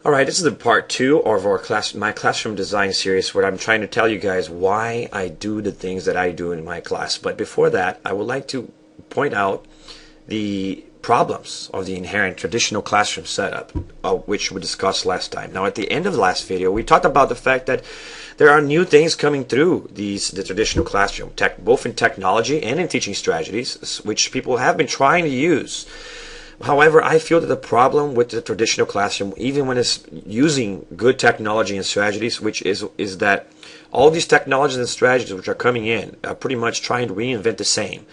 All right, this is the part two of my classroom design series where I'm trying to tell you guys why I do the things that I do in my class. But before that, I would like to point out the problems of the inherent traditional classroom setup, which we discussed last time. Now, at the end of the last video, we talked about the fact that there are new things coming through the traditional classroom, both in technology and in teaching strategies, which people have been trying to use. However, I feel that the problem with the traditional classroom, even when it's using good technology and strategies, which is that all these technologies and strategies which are coming in are pretty much trying to reinvent the same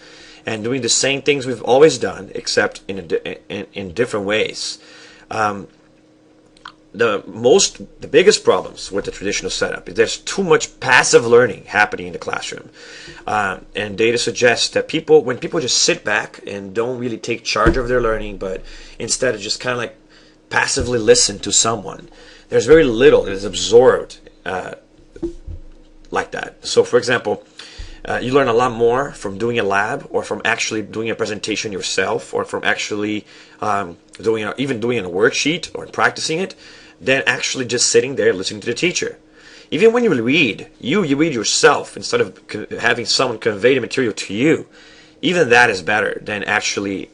and doing the same things we've always done, except in different ways. The biggest problems with the traditional setup is there's too much passive learning happening in the classroom, and data suggests that when people just sit back and don't really take charge of their learning, but instead of just kind of like passively listen to someone, there's very little that is absorbed like that. So, for example, you learn a lot more from doing a lab, or from actually doing a presentation yourself, or from actually doing a worksheet or practicing it, than actually just sitting there listening to the teacher. Even when you read, you read yourself instead of having someone convey the material to you. Even that is better than actually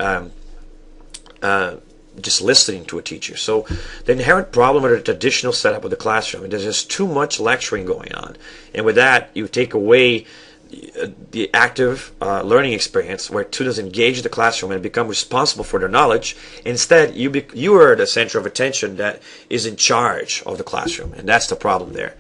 just listening to a teacher. So the inherent problem with the traditional setup of the classroom is there's just too much lecturing going on, and with that you take away the active learning experience where students engage the classroom and become responsible for their knowledge. Instead, you are the center of attention that is in charge of the classroom, and that's the problem there.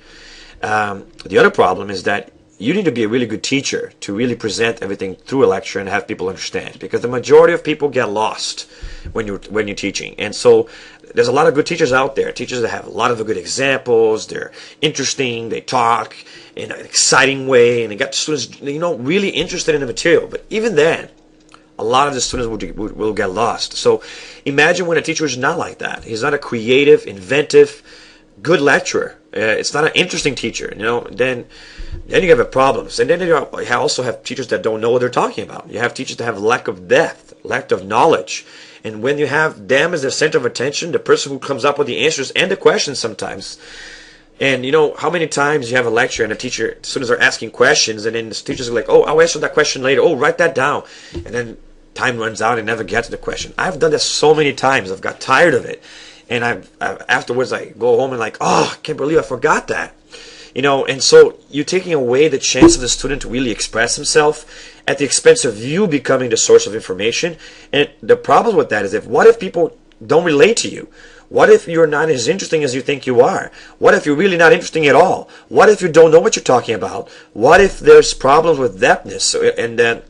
The other problem is that you need to be a really good teacher to really present everything through a lecture and have people understand, because the majority of people get lost when you're teaching. And so there's a lot of good teachers out there, teachers that have a lot of good examples, they're interesting, they talk in an exciting way, and they got students really interested in the material. But even then, a lot of the students will get lost. So imagine when a teacher is not like that. He's not a creative, inventive, good lecturer. It's not an interesting teacher, then you have a problems. And then you also have teachers that don't know what they're talking about. You have teachers that have lack of depth, lack of knowledge. And when you have them as the center of attention, the person who comes up with the answers and the questions sometimes. And how many times you have a lecture and students are asking questions, and then the teachers are like, oh, I'll answer that question later. Oh, write that down. And then time runs out and never get to the question. I've done that so many times. I've got tired of it. And afterwards I go home and like, oh, I can't believe I forgot that. And so you're taking away the chance of the student to really express himself at the expense of you becoming the source of information. And the problem with that is what if people don't relate to you? What if you're not as interesting as you think you are? What if you're really not interesting at all? What if you don't know what you're talking about? What if there's problems with depthness? And then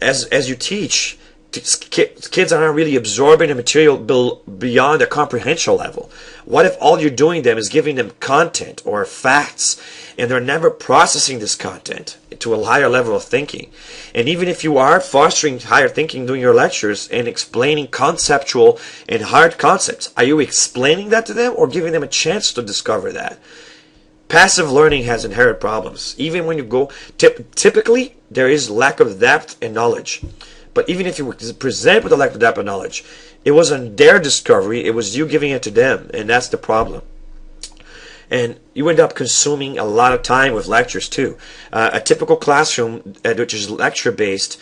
as you teach, kids are not really absorbing the material beyond their comprehension level. What if all you're doing them is giving them content or facts, and they're never processing this content to a higher level of thinking? And even if you are fostering higher thinking during your lectures and explaining conceptual and hard concepts, are you explaining that to them or giving them a chance to discover that? Passive learning has inherent problems. Even when you go, typically there is lack of depth and knowledge. But even if you present with a lack of depth of knowledge, it wasn't their discovery, it was you giving it to them, and that's the problem. And you end up consuming a lot of time with lectures too. A typical classroom, which is lecture-based,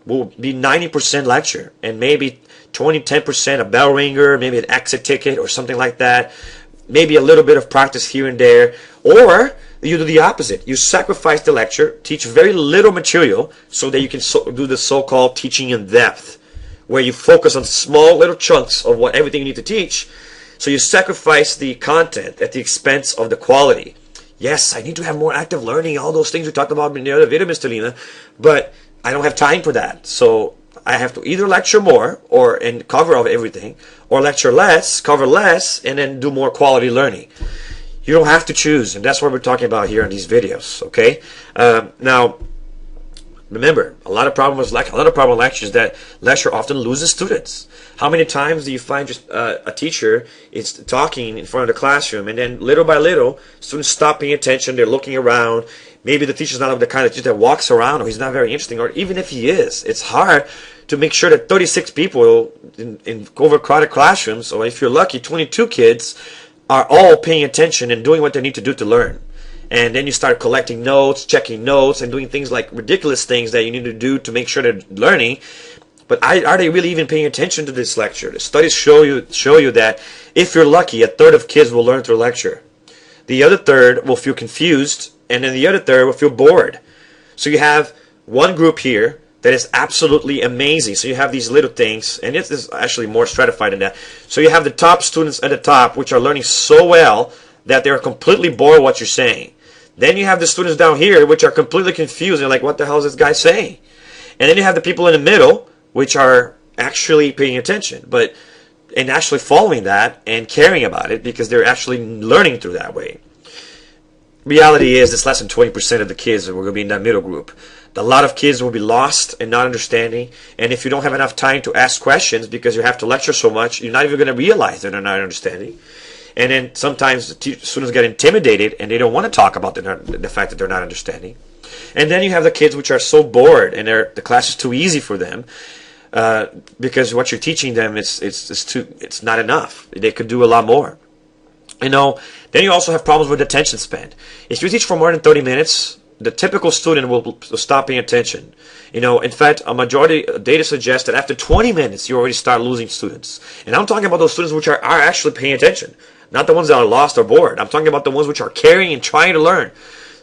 will be 90% lecture, and maybe 10% a bell ringer, maybe an exit ticket or something like that, maybe a little bit of practice here and there. Or you do the opposite. You sacrifice the lecture, teach very little material so that you can do the so-called teaching in depth, where you focus on small little chunks of everything you need to teach. So you sacrifice the content at the expense of the quality. Yes, I need to have more active learning, all those things we talked about in the other video, Mr. Lima, but I don't have time for that. So I have to either lecture more and cover everything, or lecture less, cover less, and then do more quality learning. You don't have to choose, and that's what we're talking about here in these videos. Okay. Now, remember, a lot of problem with lectures that lecture often loses students. How many times do you find just a teacher is talking in front of the classroom, and then little by little, students stop paying attention, they're looking around. Maybe the teacher's not the kind of teacher that walks around, or he's not very interesting, or even if he is, it's hard to make sure that 36 people in overcrowded classrooms, or if you're lucky, 22 kids, are all paying attention and doing what they need to do to learn. And then you start collecting notes, checking notes, and doing things like ridiculous things that you need to do to make sure they're learning. But are they really even paying attention to this lecture? The studies show you that if you're lucky, a third of kids will learn through lecture. The other third will feel confused, and then the other third will feel bored. So you have one group here that is absolutely amazing. So you have these little things, and it is actually more stratified than that. So you have the top students at the top, which are learning so well that they're completely bored with what you're saying. Then you have the students down here, which are completely confused. They're like, what the hell is this guy saying? And then you have the people in the middle, which are actually paying attention, and actually following that and caring about it because they're actually learning through that way. Reality is, it's less than 20% of the kids that are going to be in that middle group. A lot of kids will be lost and not understanding, and if you don't have enough time to ask questions because you have to lecture so much, you're not even going to realize that they're not understanding. And then sometimes the students get intimidated and they don't want to talk about the fact that they're not understanding. And then you have the kids which are so bored and the class is too easy for them because what you're teaching them it's not enough. They could do a lot more. Then you also have problems with attention span. If you teach for more than 30 minutes, the typical student will stop paying attention. In fact, a majority of data suggests that after 20 minutes, you already start losing students. And I'm talking about those students which are actually paying attention, not the ones that are lost or bored. I'm talking about the ones which are caring and trying to learn.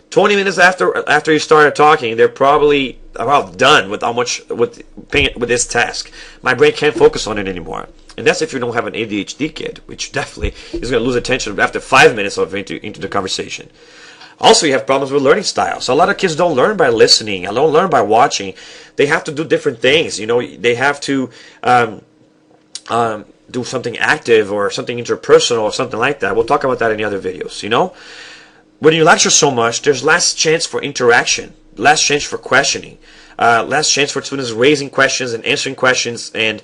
20 minutes after you started talking, they're probably about done with with this task. My brain can't focus on it anymore. And that's if you don't have an ADHD kid, which definitely is going to lose attention after 5 minutes into the conversation. Also, you have problems with learning styles. So a lot of kids don't learn by listening. They don't learn by watching. They have to do different things. They have to do something active or something interpersonal or something like that. We'll talk about that in the other videos. When you lecture so much, there's less chance for interaction, less chance for questioning, less chance for students raising questions and answering questions and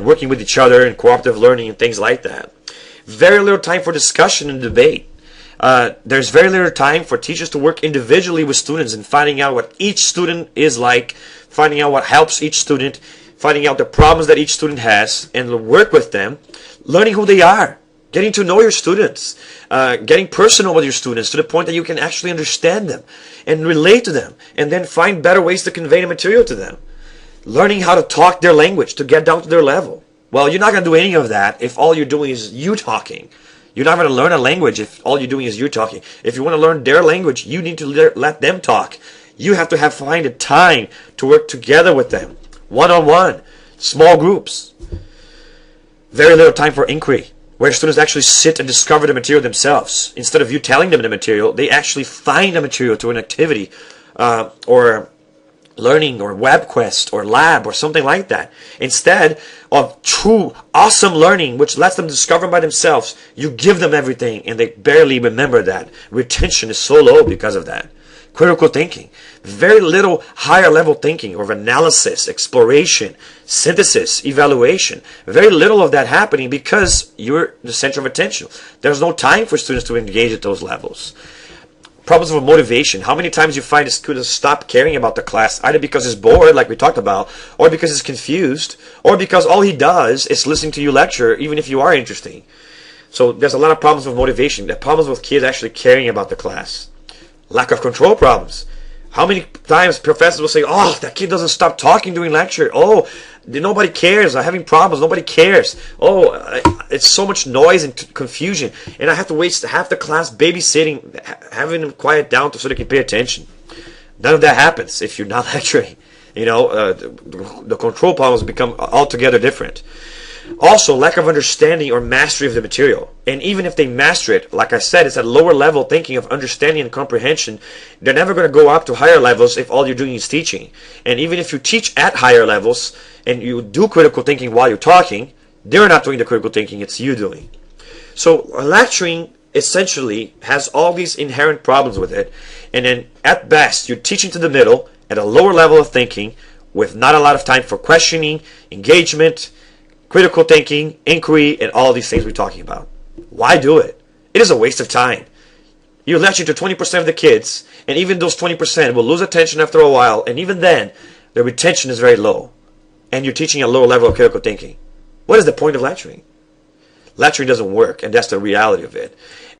working with each other and cooperative learning and things like that. Very little time for discussion and debate. There's very little time for teachers to work individually with students and finding out what each student is like, finding out what helps each student, finding out the problems that each student has, and work with them, learning who they are, getting to know your students, getting personal with your students to the point that you can actually understand them and relate to them, and then find better ways to convey the material to them. Learning how to talk their language to get down to their level. Well, you're not going to do any of that if all you're doing is you talking. You're not going to learn a language if all you're doing is you talking. If you want to learn their language, you need to let them talk. You have to find a time to work together with them, one-on-one, small groups. Very little time for inquiry, where students actually sit and discover the material themselves. Instead of you telling them the material, they actually find the material through an activity or learning or web quest or lab or something like that. Instead of true awesome learning which lets them discover by themselves, you give them everything and they barely remember that. Retention is so low because of that. Critical thinking, very little higher level thinking or analysis, exploration, synthesis, evaluation. Very little of that happening because you're the center of attention. There's no time for students to engage at those levels. Problems with motivation. How many times you find a student stop caring about the class, either because he's bored, like we talked about, or because he's confused, or because all he does is listening to you lecture, even if you are interesting. So there's a lot of problems with motivation. There are problems with kids actually caring about the class. Lack of control problems. How many times professors will say, oh, that kid doesn't stop talking during lecture. Oh, nobody cares. I'm having problems. Nobody cares. Oh, it's so much noise and confusion. And I have to waste half the class babysitting, having them quiet down so they can pay attention. None of that happens if you're not lecturing. The control problems become altogether different. Also, lack of understanding or mastery of the material. And even if they master it, like I said, it's at lower level thinking of understanding and comprehension. They're never going to go up to higher levels if all you're doing is teaching. And even if you teach at higher levels and you do critical thinking while you're talking, they're not doing the critical thinking, it's you doing. So lecturing essentially has all these inherent problems with it. And then at best, you're teaching to the middle at a lower level of thinking with not a lot of time for questioning, engagement, critical thinking, inquiry, and all these things we're talking about. Why do it? It is a waste of time. You lecture to 20% of the kids, and even those 20% will lose attention after a while, and even then, the retention is very low. And you're teaching a low level of critical thinking. What is the point of lecturing? lecturing doesn't work, and that's the reality of it.